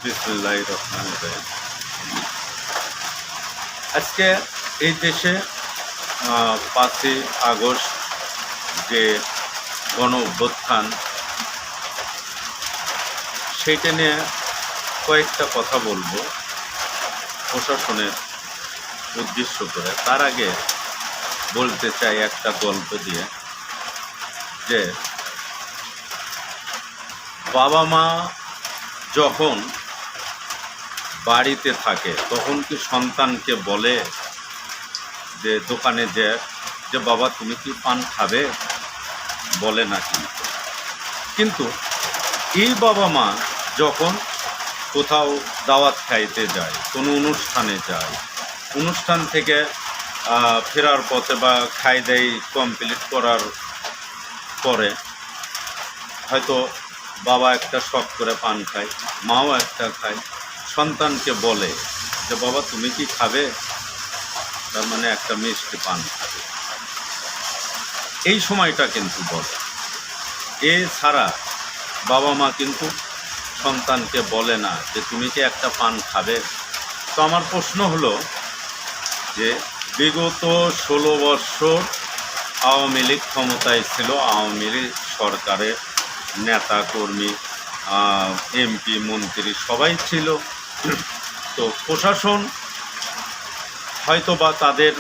বিসমিল্লাহির রহমানির রহিম। আজকে এই দেশে 5ই আগস্ট যে গণ অভ্যুত্থান, সেইটা নিয়ে কয়েকটা কথা বলবো প্রশাসনের উদ্দেশ্য করে। তার আগে বলতে চাই একটা গল্প দিয়ে, যে বাবা মা যখন বাড়িতে থাকে তখন কি সন্তানকে বলে যে দোকানে যে বাবা তুমি কি পান খাবে, বলে না? কিন্তু এই বাবা মা যখন কোথাও দাওয়াত খাইতে যায়, কোনো অনুষ্ঠানে যায়, অনুষ্ঠান থেকে ফেরার পথে বা খাই দেয় কমপ্লিট করার পরে হয়তো বাবা একটা শখ করে পান খায়, মাও একটা খায়, সন্তানকে বলে যে বাবা তুমি কি খাবে, তার মানে একটা মিষ্টি পান খাবে। এই সময়টা কিন্তু বলে, এছাড়া বাবা মা কিন্তু সন্তানকে বলে না যে তুমি কি একটা পান খাবে। তো আমার প্রশ্ন হলো যে বিগত 16 বৎসর আওয়ামী লীগ ক্ষমতায় ছিল, আওয়ামী লীগ সরকারের নেতা কর্মী, এমপি মন্ত্রী সবাই ছিল। তো প্রশাসন হয়তো বা তাদের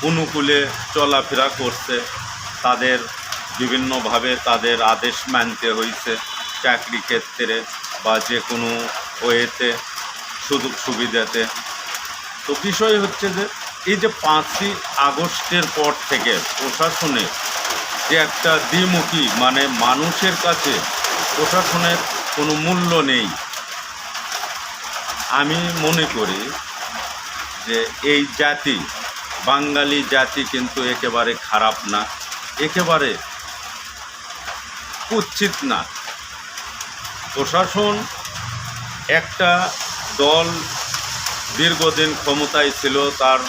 অনুকূলে চলাফেরা করছে, তাদের বিভিন্নভাবে তাদের আদেশ মানতে হয়েছে, চাকরি ক্ষেত্রে বা যে কোনো ওয়েতে সুযোগ সুবিধাতে। তো বিষয় হচ্ছে যে এই যে 5ই আগস্টের পর থেকে প্রশাসনের যে একটা দ্বিমুখী, মানে মানুষের কাছে প্রশাসনের কোনো মূল্য নেই। আমি মনে করি যে এই জাতি, বাঙালি জাতি কিন্তু একেবারে খারাপ না, একেবারে কুৎসিত না। প্রশাসন একটা দল দীর্ঘদিন ক্ষমতায় ছিল, তার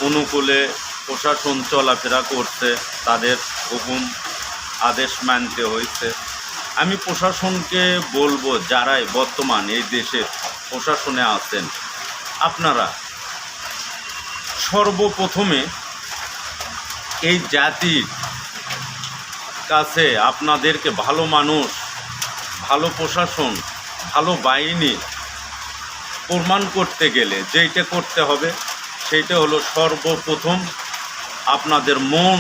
অনুকূলে প্রশাসন চলাফেরা করছে, তাদের হুকুম আদেশ মানতে হয়েছে। আমি প্রশাসনকে বলবো, যারাই বর্তমান এই দেশে প্রশাসনে আছেন, আপনারা সর্বপ্রথমে এই জাতির কাছে আপনাদেরকে ভালো মানুষ, ভালো প্রশাসন, ভালো বাহিনী প্রমাণ করতে গেলে যেইটা করতে হবে সেইটা হলো সর্বপ্রথম আপনাদের মন,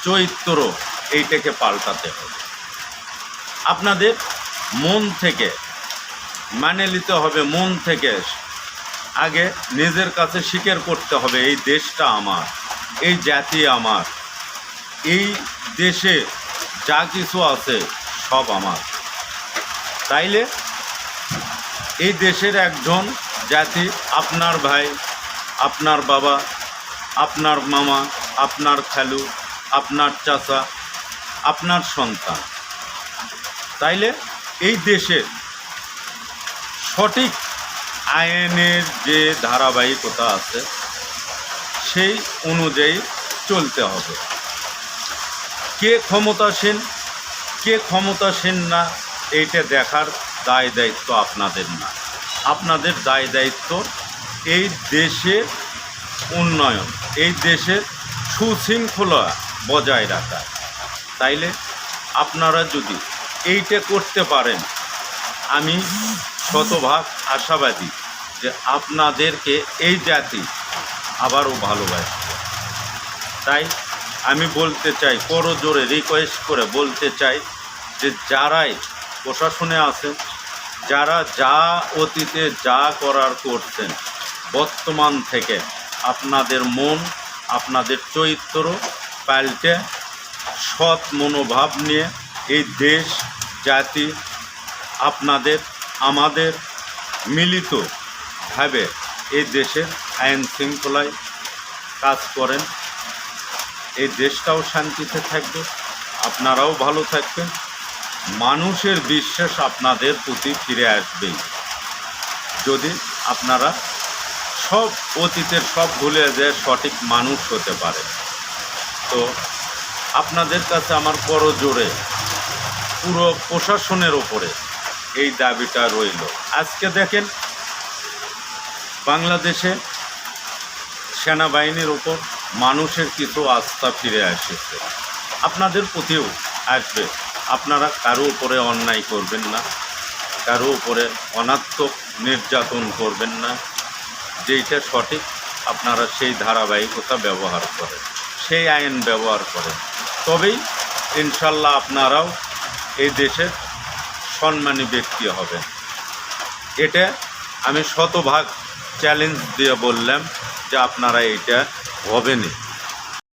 চরিত্র, এইটাকে পাল্টাতে হবে। আপনাদের মন থেকে মানে নিতে হবে, মন থেকে আগে নিজের কাছে স্বীকার করতে হবে এই দেশটা আমার, এই জাতি আমার, এই দেশে যা কিছু আছে সব আমার। তাইলে এই দেশের একজন জাতি, আপনার ভাই, আপনার বাবা, আপনার মামা, আপনার খালু, আপনার চাচা, আপনার সন্তান। তাইলে এই দেশের সঠিক আইনের যে ধারাবাহিকতা আছে সেই অনুযায়ী চলতে হবে। কে ক্ষমতাসীন, কে ক্ষমতাসীন না, এইটা দেখার দায় দায়িত্ব আপনাদের না। আপনাদের দায় দায়িত্ব এই দেশের উন্নয়ন, এই দেশের সুশৃঙ্খলা বজায় রাখা। তাইলে আপনারা যদি এইটা করতে পারেন, আমি শতভাগ আশাবাদী যে আপনাদেরকে এই জাতি আবারও ভালোবাসবে। তাই আমি বলতে চাই, করজোরে রিকোয়েস্ট করে বলতে চাই যে যারাই প্রশাসনে আছেন, যারা যা অতীতে যা করার করছেন, বর্তমান থেকে আপনাদের মন, আপনাদের চরিত্র পাল্টে সৎ মনোভাব নিয়ে এই দেশ জাতি, আপনাদের আমাদের মিলিতভাবে এই দেশের আইন শৃঙ্খলায় কাজ করেন। এই দেশটাও শান্তিতে থাকবে, আপনারাও ভালো থাকবেন, মানুষের বিশ্বাস আপনাদের প্রতি ফিরে আসবেই যদি আপনারা সব অতীতের সব ভুলে যে সঠিক মানুষ হতে পারে। তো আপনাদের কাছে আমার করজোরে পুরো প্রশাসনের ওপরে এই দাবিটা রইল। আজকে দেখেন বাংলাদেশে সেনাবাহিনীর ওপর মানুষের কিছু আস্থা ফিরে এসেছে, আপনাদের প্রতিও আসবে। আপনারা কারো উপরে অন্যায় করবেন না, কারো উপরে অনাত্মক নির্যাতন করবেন না, যেইটা সঠিক আপনারা সেই ধারাবাহিকতা ব্যবহার করেন, সেই আইন ব্যবহার করেন, তবেই ইনশাল্লাহ আপনারাও এই দেশের সম্মানী ব্যক্তি হবেন। এটা আমি শতভাগ চ্যালেঞ্জ দিয়ে বললাম যে আপনারা এটা হবেনই।